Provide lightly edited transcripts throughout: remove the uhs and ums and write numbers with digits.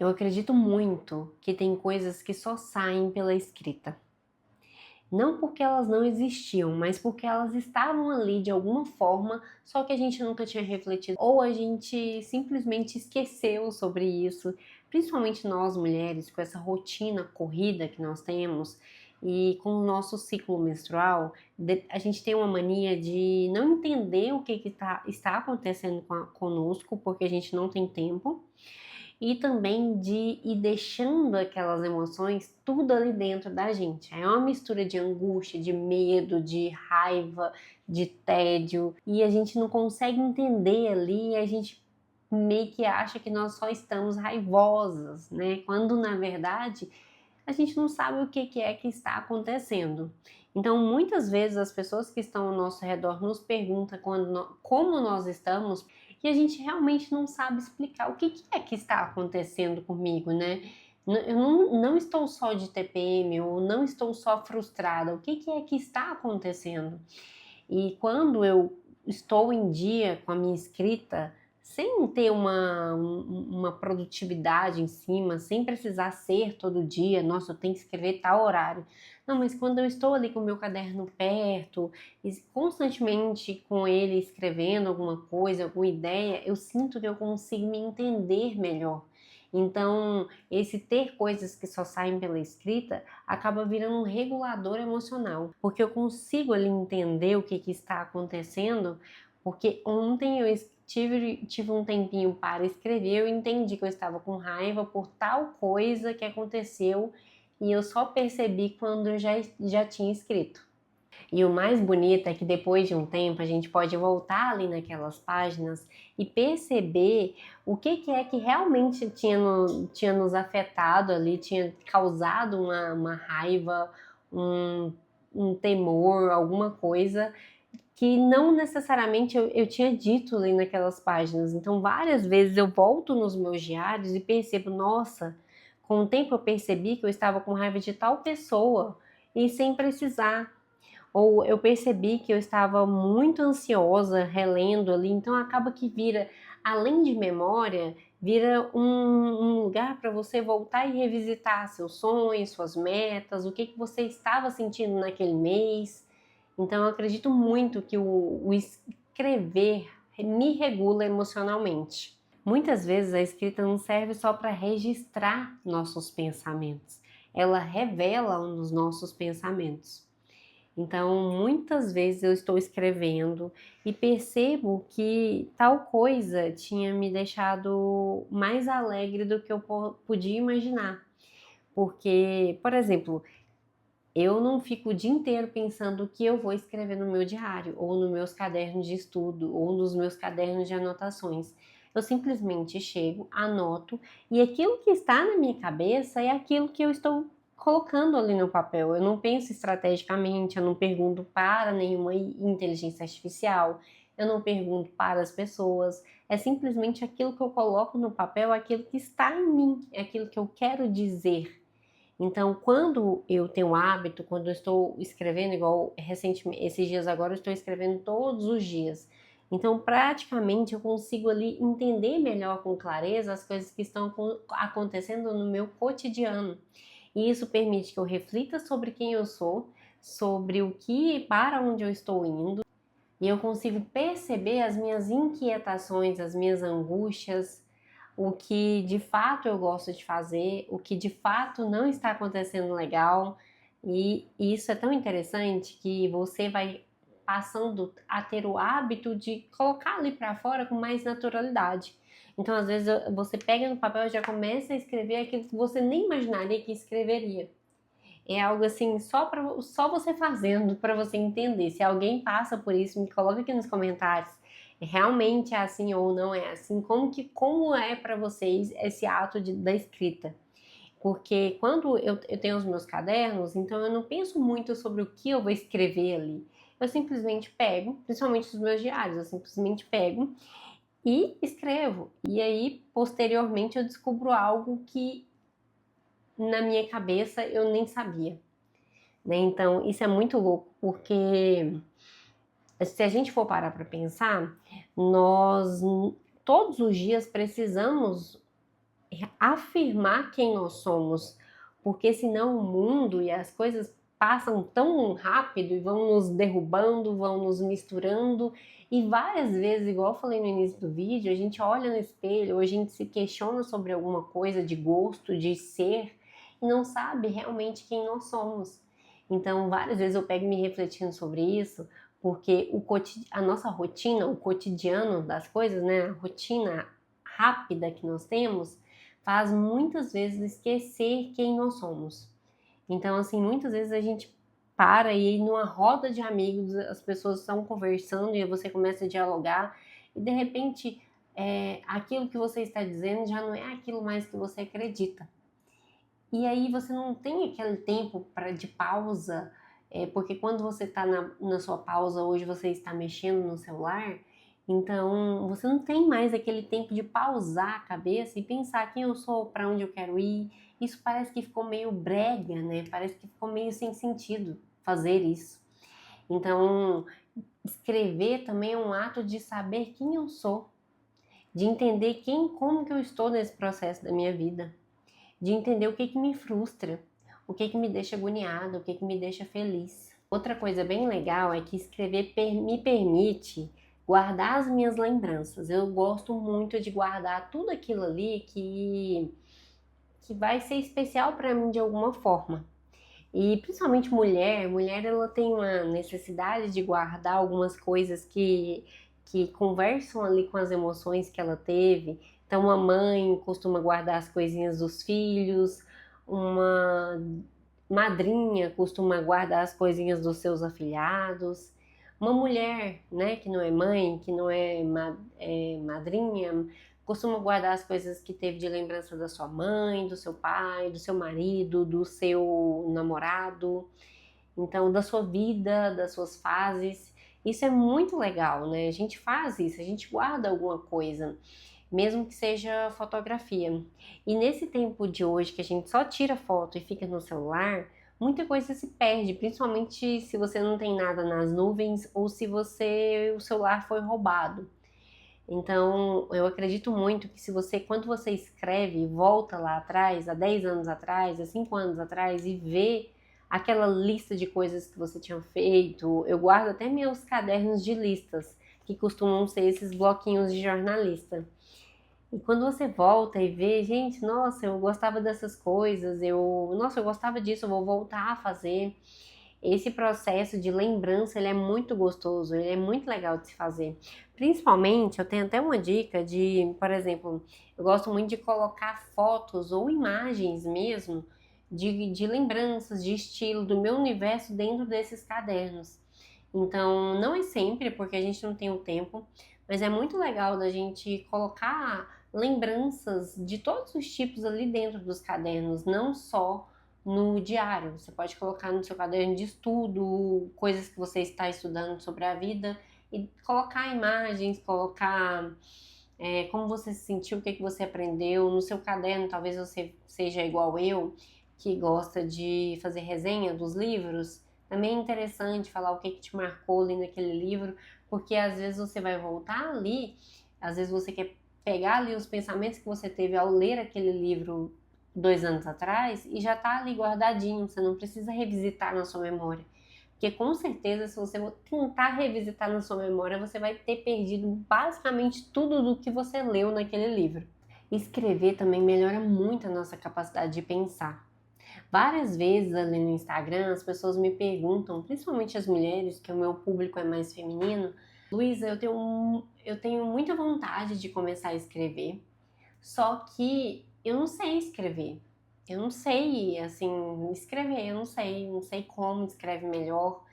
Eu acredito muito que tem coisas que só saem pela escrita. Não porque elas não existiam, mas porque elas estavam ali de alguma forma, só que a gente nunca tinha refletido, ou a gente simplesmente esqueceu sobre isso, principalmente nós mulheres, com essa rotina corrida que nós temos e com o nosso ciclo menstrual, a gente tem uma mania de não entender o está acontecendo conosco, porque a gente não tem tempo e também de ir deixando aquelas emoções tudo ali dentro da gente. É uma mistura de angústia, de medo, de raiva, de tédio, e a gente não consegue entender ali, a gente meio que acha que nós só estamos raivosas, né? Quando na verdade a gente não sabe o que é que está acontecendo. Então, muitas vezes as pessoas que estão ao nosso redor nos perguntam como nós estamos e a gente realmente não sabe explicar o que é que está acontecendo comigo, né? Eu não estou só de TPM ou não estou só frustrada, o que é que está acontecendo? E quando eu estou em dia com a minha escrita, sem ter uma produtividade em cima, sem precisar ser todo dia, nossa, eu tenho que escrever tal horário. Não, mas quando eu estou ali com o meu caderno perto, e constantemente com ele escrevendo alguma coisa, alguma ideia, eu sinto que eu consigo me entender melhor. Então, esse ter coisas que só saem pela escrita acaba virando um regulador emocional, porque eu consigo ali entender o que está acontecendo, porque ontem eu tive um tempinho para escrever, eu entendi que eu estava com raiva por tal coisa que aconteceu e eu só percebi quando eu já tinha escrito. E o mais bonito é que depois de um tempo a gente pode voltar ali naquelas páginas e perceber o que é que realmente tinha nos afetado ali, tinha causado uma raiva, um, um temor, alguma coisa que não necessariamente eu tinha dito ali naquelas páginas. Então, várias vezes eu volto nos meus diários e percebo, nossa, com o tempo eu percebi que eu estava com raiva de tal pessoa e sem precisar. Ou eu percebi que eu estava muito ansiosa relendo ali, então acaba que vira, além de memória, vira um lugar para você voltar e revisitar seus sonhos, suas metas, o que você estava sentindo naquele mês. Então eu acredito muito que o escrever me regula emocionalmente. Muitas vezes a escrita não serve só para registrar nossos pensamentos, ela revela um dos nossos pensamentos. Então, muitas vezes eu estou escrevendo e percebo que tal coisa tinha me deixado mais alegre do que eu podia imaginar. Porque, por exemplo, eu não fico o dia inteiro pensando o que eu vou escrever no meu diário, ou nos meus cadernos de estudo, ou nos meus cadernos de anotações. Eu simplesmente chego, anoto, e aquilo que está na minha cabeça é aquilo que eu estou colocando ali no papel. Eu não penso estrategicamente, eu não pergunto para nenhuma inteligência artificial, eu não pergunto para as pessoas. É simplesmente aquilo que eu coloco no papel, aquilo que está em mim, é aquilo que eu quero dizer. Então, quando eu tenho o hábito, quando eu estou escrevendo, igual recentemente, esses dias agora eu estou escrevendo todos os dias. Então, praticamente eu consigo ali entender melhor com clareza as coisas que estão acontecendo no meu cotidiano. E isso permite que eu reflita sobre quem eu sou, sobre o que, para onde eu estou indo, e eu consigo perceber as minhas inquietações, as minhas angústias, o que de fato eu gosto de fazer, o que de fato não está acontecendo legal. E isso é tão interessante que você vai passando a ter o hábito de colocar ali para fora com mais naturalidade. Então, às vezes, você pega no papel e já começa a escrever aquilo que você nem imaginaria que escreveria. É algo assim, só você fazendo para você entender. Se alguém passa por isso, me coloca aqui nos comentários. Realmente é assim ou não é assim? Como é para vocês esse ato da escrita? Porque quando eu tenho os meus cadernos, então eu não penso muito sobre o que eu vou escrever ali. Eu simplesmente pego, principalmente os meus diários, eu simplesmente pego e escrevo. E aí, posteriormente, eu descubro algo que na minha cabeça eu nem sabia. Né? Então, isso é muito louco, porque se a gente for parar para pensar, nós todos os dias precisamos afirmar quem nós somos, porque senão o mundo e as coisas passam tão rápido e vão nos derrubando, vão nos misturando, e várias vezes, igual eu falei no início do vídeo, a gente olha no espelho, ou a gente se questiona sobre alguma coisa de gosto, de ser, e não sabe realmente quem nós somos. Então, várias vezes eu pego me refletindo sobre isso, porque a nossa rotina, o cotidiano das coisas, né, a rotina rápida que nós temos, faz muitas vezes esquecer quem nós somos. Então, assim, muitas vezes a gente para e numa roda de amigos, as pessoas estão conversando e você começa a dialogar e de repente aquilo que você está dizendo já não é aquilo mais que você acredita. E aí você não tem aquele tempo de pausa, porque quando você está na sua pausa, hoje você está mexendo no celular, então você não tem mais aquele tempo de pausar a cabeça e pensar quem eu sou, para onde eu quero ir. Isso parece que ficou meio brega, né? Parece que ficou meio sem sentido fazer isso. Então, escrever também é um ato de saber quem eu sou, de entender como que eu estou nesse processo da minha vida, de entender o que me frustra, o que me deixa agoniada, o que me deixa feliz. Outra coisa bem legal é que escrever me permite guardar as minhas lembranças. Eu gosto muito de guardar tudo aquilo ali que vai ser especial para mim de alguma forma. E principalmente mulher ela tem uma necessidade de guardar algumas coisas que conversam ali com as emoções que ela teve. Então, uma mãe costuma guardar as coisinhas dos filhos, uma madrinha costuma guardar as coisinhas dos seus afilhados. Uma mulher, né, que não é mãe, que não é madrinha, costuma guardar as coisas que teve de lembrança da sua mãe, do seu pai, do seu marido, do seu namorado, então da sua vida, das suas fases. Isso é muito legal, né? A gente faz isso, a gente guarda alguma coisa, mesmo que seja fotografia. E nesse tempo de hoje que a gente só tira foto e fica no celular, muita coisa se perde, principalmente se você não tem nada nas nuvens ou se o celular foi roubado. Então, eu acredito muito que quando você escreve, volta lá atrás, há 10 anos atrás, há 5 anos atrás, e vê aquela lista de coisas que você tinha feito, eu guardo até meus cadernos de listas, que costumam ser esses bloquinhos de jornalista. E quando você volta e vê, gente, nossa, eu gostava dessas coisas, nossa, eu gostava disso, eu vou voltar a fazer. Esse processo de lembrança, ele é muito gostoso, ele é muito legal de se fazer. Principalmente, eu tenho até uma dica de, por exemplo, eu gosto muito de colocar fotos ou imagens mesmo de lembranças, de estilo, do meu universo dentro desses cadernos. Então, não é sempre, porque a gente não tem o tempo, mas é muito legal da gente colocar lembranças de todos os tipos ali dentro dos cadernos, não só no diário. Você pode colocar no seu caderno de estudo, coisas que você está estudando sobre a vida, e colocar imagens, colocar como você se sentiu, o que você aprendeu. No seu caderno, talvez você seja igual eu, que gosta de fazer resenha dos livros. Também é interessante falar o que te marcou ali naquele livro, porque às vezes você vai voltar ali, às vezes você quer pegar ali os pensamentos que você teve ao ler aquele livro 2 anos atrás e já tá ali guardadinho, você não precisa revisitar na sua memória. Porque com certeza, se você tentar revisitar na sua memória, você vai ter perdido basicamente tudo do que você leu naquele livro. Escrever também melhora muito a nossa capacidade de pensar. Várias vezes ali no Instagram as pessoas me perguntam, principalmente as mulheres, que o meu público é mais feminino, Luísa, eu tenho muita vontade de começar a escrever, só que eu não sei escrever. Eu não sei, assim, escrever, eu não sei como escreve melhor.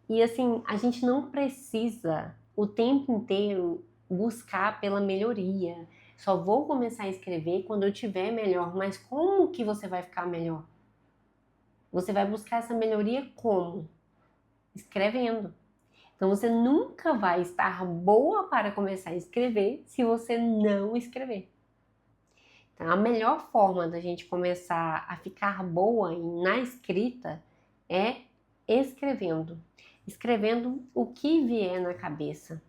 E assim, a gente não precisa o tempo inteiro buscar pela melhoria. Só vou começar a escrever quando eu tiver melhor, mas como que você vai ficar melhor? Você vai buscar essa melhoria como? Escrevendo. Então você nunca vai estar boa para começar a escrever se você não escrever. Então, a melhor forma da gente começar a ficar boa na escrita é escrevendo. Escrevendo o que vier na cabeça.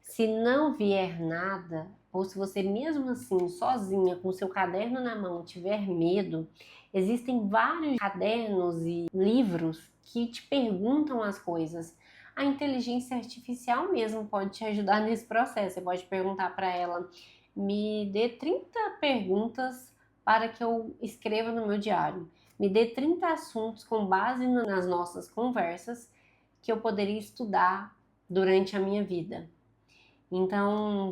Se não vier nada, ou se você mesmo assim, sozinha, com seu caderno na mão, tiver medo, existem vários cadernos e livros que te perguntam as coisas. A inteligência artificial mesmo pode te ajudar nesse processo. Você pode perguntar para ela: me dê 30 perguntas para que eu escreva no meu diário. Me dê 30 assuntos com base nas nossas conversas que eu poderia estudar durante a minha vida. Então,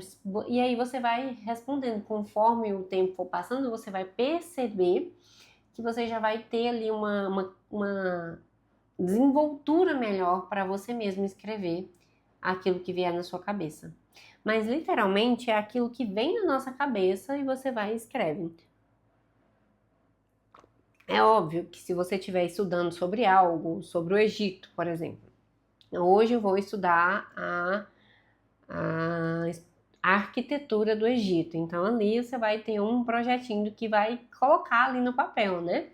e aí você vai respondendo, conforme o tempo for passando, você vai perceber que você já vai ter ali uma desenvoltura melhor para você mesmo escrever aquilo que vier na sua cabeça. Mas literalmente é aquilo que vem na nossa cabeça e você vai e escreve. É óbvio que se você estiver estudando sobre algo, sobre o Egito, por exemplo, hoje eu vou estudar a arquitetura do Egito. Então ali você vai ter um projetinho que vai colocar ali no papel, né?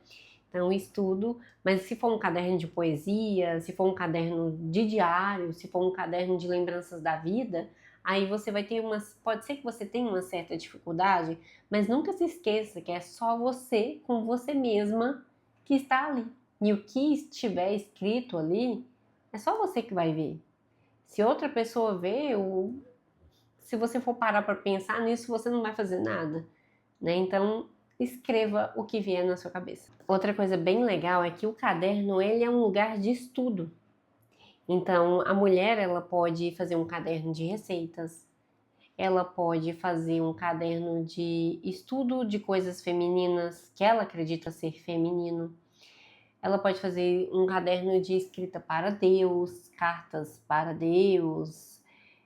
Então estudo, mas se for um caderno de poesia, se for um caderno de diário, se for um caderno de lembranças da vida, aí você vai ter pode ser que você tenha uma certa dificuldade, mas nunca se esqueça que é só você com você mesma que está ali. E o que estiver escrito ali, é só você que vai ver. Se outra pessoa vê, se você for parar para pensar nisso, você não vai fazer nada, né? Então, escreva o que vier na sua cabeça. Outra coisa bem legal é que o caderno, ele é um lugar de estudo. Então, a mulher, ela pode fazer um caderno de receitas, ela pode fazer um caderno de estudo de coisas femininas que ela acredita ser feminino. Ela pode fazer um caderno de escrita para Deus, cartas para Deus.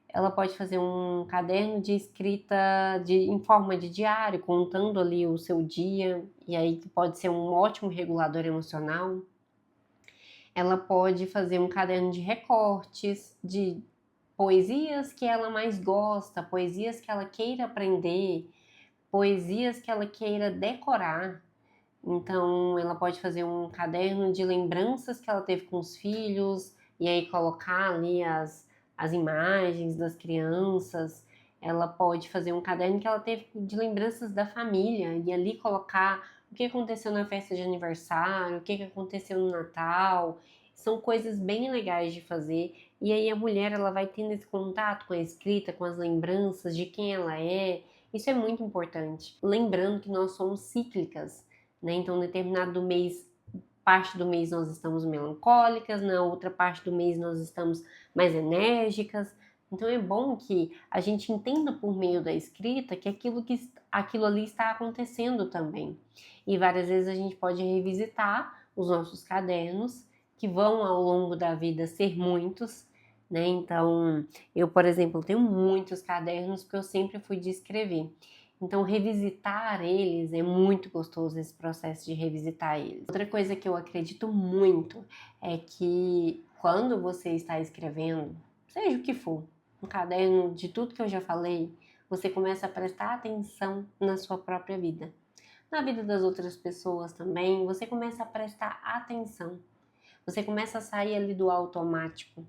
Ela pode fazer um caderno de escrita em forma de diário, contando ali o seu dia, e aí que pode ser um ótimo regulador emocional. Ela pode fazer um caderno de recortes, de poesias que ela mais gosta, poesias que ela queira aprender, poesias que ela queira decorar. Então, ela pode fazer um caderno de lembranças que ela teve com os filhos, e aí colocar ali as imagens das crianças. Ela pode fazer um caderno que ela teve de lembranças da família, e ali colocar o que aconteceu na festa de aniversário, o que aconteceu no Natal. São coisas bem legais de fazer. E aí a mulher, ela vai tendo esse contato com a escrita, com as lembranças de quem ela é. Isso é muito importante. Lembrando que nós somos cíclicas, né? Então, determinado mês, parte do mês nós estamos melancólicas, na outra parte do mês nós estamos mais enérgicas. Então, é bom que a gente entenda por meio da escrita que aquilo ali está acontecendo também. E várias vezes a gente pode revisitar os nossos cadernos, que vão ao longo da vida ser muitos, né? Então, eu, por exemplo, tenho muitos cadernos porque eu sempre fui de escrever. Então, revisitar eles é muito gostoso, esse processo de revisitar eles. Outra coisa que eu acredito muito é que quando você está escrevendo, seja o que for, um caderno de tudo que eu já falei, você começa a prestar atenção na sua própria vida. Na vida das outras pessoas também, você começa a prestar atenção. Você começa a sair ali do automático.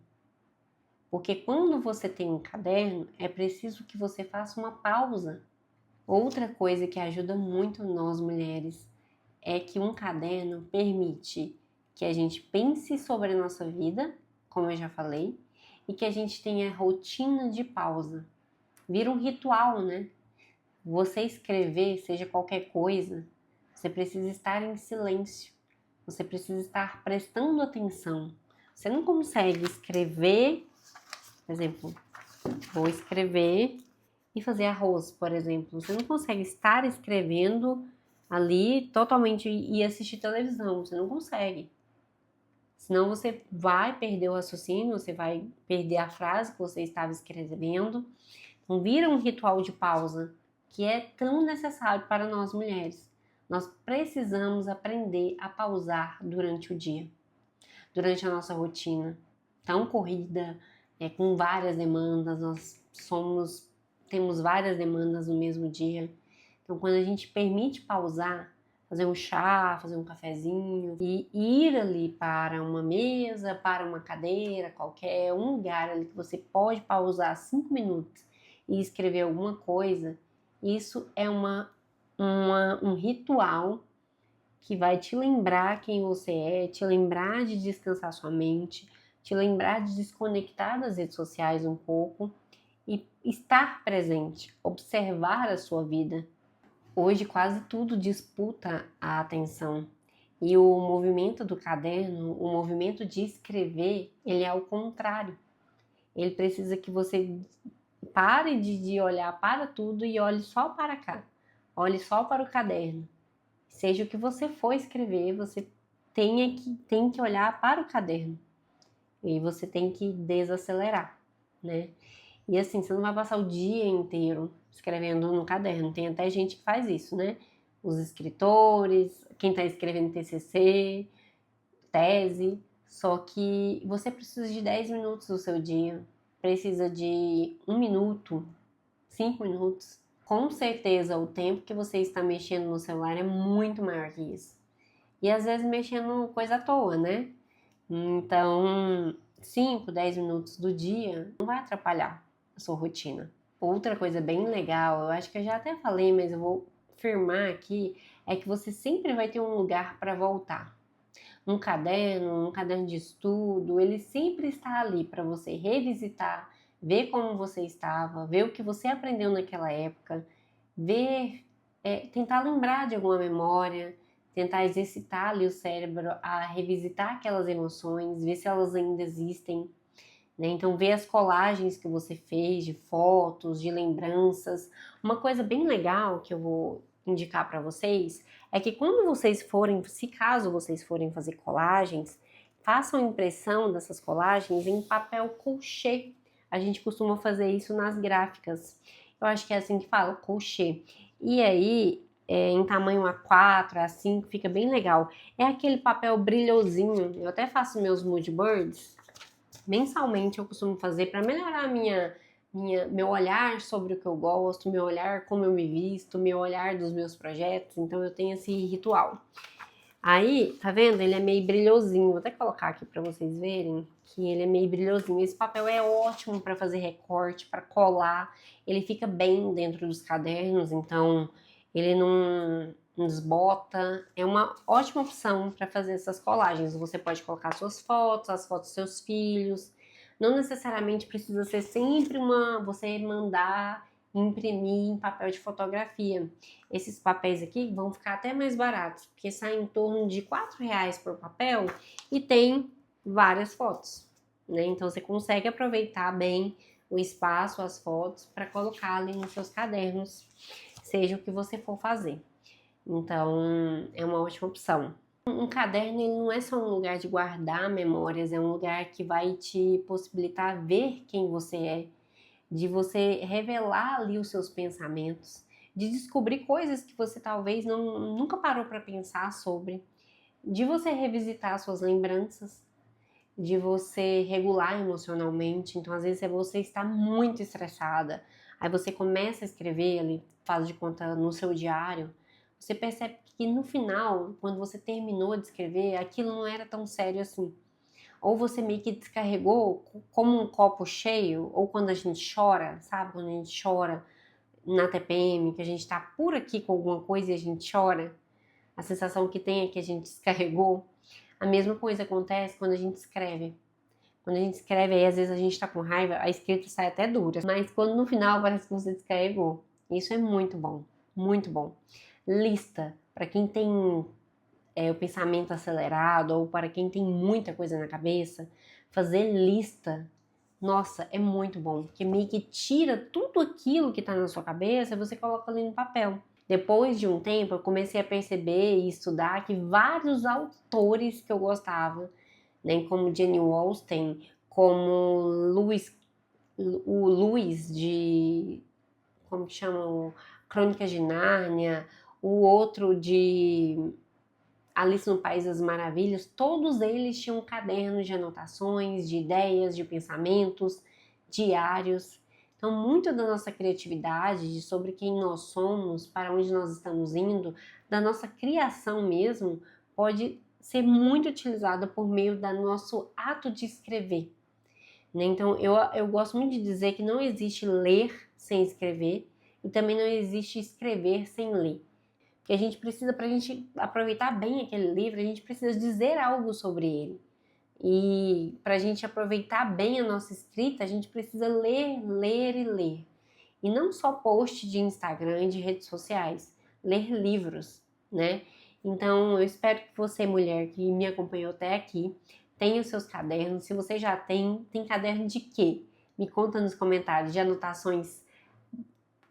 Porque quando você tem um caderno, é preciso que você faça uma pausa. Outra coisa que ajuda muito nós mulheres é que um caderno permite que a gente pense sobre a nossa vida, como eu já falei, e que a gente tenha rotina de pausa. Vira um ritual, né? Você escrever, seja qualquer coisa, você precisa estar em silêncio. Você precisa estar prestando atenção. Você não consegue escrever, por exemplo, vou escrever e fazer arroz, por exemplo. Você não consegue estar escrevendo ali totalmente e assistir televisão. Você não consegue. Senão você vai perder o raciocínio, você vai perder a frase que você estava escrevendo. Então vira um ritual de pausa que é tão necessário para nós mulheres. Nós precisamos aprender a pausar durante o dia, durante a nossa rotina tão corrida, com várias demandas, temos várias demandas no mesmo dia. Então, quando a gente permite pausar, fazer um chá, fazer um cafezinho e ir ali para uma mesa, para uma cadeira qualquer, um lugar ali que você pode pausar 5 minutos e escrever alguma coisa, isso é um ritual que vai te lembrar quem você é, te lembrar de descansar sua mente, te lembrar de desconectar das redes sociais um pouco e estar presente, observar a sua vida. Hoje quase tudo disputa a atenção. E o movimento do caderno, o movimento de escrever, ele é ao contrário. Ele precisa que você pare de olhar para tudo e olhe só para cá. Olhe só para o caderno. Seja o que você for escrever, você tem que olhar para o caderno. E você tem que desacelerar, né? E assim, você não vai passar o dia inteiro escrevendo no caderno. Tem até gente que faz isso, né? Os escritores, quem está escrevendo TCC, tese. Só que você precisa de 10 minutos do seu dia. Precisa de 1 minuto, 5 minutos. Com certeza, o tempo que você está mexendo no celular é muito maior que isso. E às vezes mexendo coisa à toa, né? Então, 5, 10 minutos do dia não vai atrapalhar a sua rotina. Outra coisa bem legal, eu acho que eu já até falei, mas eu vou firmar aqui, é que você sempre vai ter um lugar para voltar. Um caderno de estudo, ele sempre está ali para você revisitar, ver como você estava, ver o que você aprendeu naquela época, tentar lembrar de alguma memória, tentar exercitar ali o cérebro a revisitar aquelas emoções, ver se elas ainda existem, né? Então, ver as colagens que você fez de fotos, de lembranças. Uma coisa bem legal que eu vou indicar para vocês é que quando vocês forem, se caso vocês forem fazer colagens, façam impressão dessas colagens em papel couché. A gente costuma fazer isso nas gráficas. Eu acho que é assim que fala, couché. E aí, em tamanho A4, A5, fica bem legal. É aquele papel brilhosinho. Eu até faço meus mood boards. Mensalmente eu costumo fazer para melhorar meu olhar sobre o que eu gosto, meu olhar como eu me visto, meu olhar dos meus projetos. Então eu tenho esse ritual. Aí, tá vendo? Ele é meio brilhosinho. Vou até colocar aqui para vocês verem que ele é meio brilhosinho. Esse papel é ótimo para fazer recorte, para colar. Ele fica bem dentro dos cadernos, então ele não desbota. É uma ótima opção para fazer essas colagens. Você pode colocar suas fotos, as fotos dos seus filhos. Não necessariamente precisa ser sempre você mandar imprimir em papel de fotografia. Esses papéis aqui vão ficar até mais baratos, porque saem em torno de R$ 4 por papel e tem várias fotos, né? Então você consegue aproveitar bem o espaço, as fotos, para colocar ali nos seus cadernos, seja o que você for fazer. Então é uma ótima opção. Um caderno ele não é só um lugar de guardar memórias, é um lugar que vai te possibilitar ver quem você é, de você revelar ali os seus pensamentos, de descobrir coisas que você talvez nunca parou para pensar sobre, de você revisitar suas lembranças, de você regular emocionalmente. Então, às vezes, você está muito estressada, aí você começa a escrever ali, faz de conta no seu diário, você percebe que no final, quando você terminou de escrever, aquilo não era tão sério assim. Ou você meio que descarregou como um copo cheio, ou quando a gente chora, sabe? Quando a gente chora na TPM, que a gente tá por aqui com alguma coisa e a gente chora, a sensação que tem é que a gente descarregou. A mesma coisa acontece quando a gente escreve. Quando a gente escreve, aí às vezes a gente tá com raiva, a escrita sai até dura, mas quando no final parece que você descarregou. Isso é muito bom, muito bom. Lista, para quem tem o pensamento acelerado ou para quem tem muita coisa na cabeça, fazer lista, nossa, é muito bom, porque meio que tira tudo aquilo que está na sua cabeça e você coloca ali no papel. Depois de um tempo, eu comecei a perceber e estudar que vários autores que eu gostava, né, como Jane Austen, como o Lewis de, como que chama, Crônicas de Nárnia, o outro de Alice no País das Maravilhas, todos eles tinham cadernos de anotações, de ideias, de pensamentos, diários. Então, muito da nossa criatividade, de sobre quem nós somos, para onde nós estamos indo, da nossa criação mesmo, pode ser muito utilizada por meio do nosso ato de escrever, né? Então, eu gosto muito de dizer que não existe ler sem escrever e também não existe escrever sem ler. Porque a gente precisa, para a gente aproveitar bem aquele livro, a gente precisa dizer algo sobre ele. E para a gente aproveitar bem a nossa escrita, a gente precisa ler, ler e ler. E não só post de Instagram e de redes sociais, ler livros, né? Então, eu espero que você, mulher que me acompanhou até aqui, tenha os seus cadernos. Se você já tem caderno de quê? Me conta nos comentários, de anotações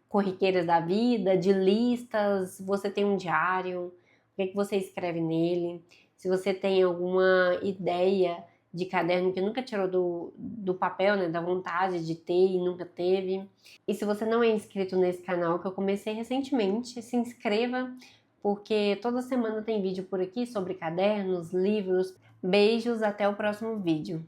corriqueiras da vida, de listas, você tem um diário, o que é que você escreve nele? Se você tem alguma ideia de caderno que nunca tirou do papel, né, da vontade de ter e nunca teve. E se você não é inscrito nesse canal, que eu comecei recentemente, se inscreva, porque toda semana tem vídeo por aqui sobre cadernos, livros. Beijos, até o próximo vídeo.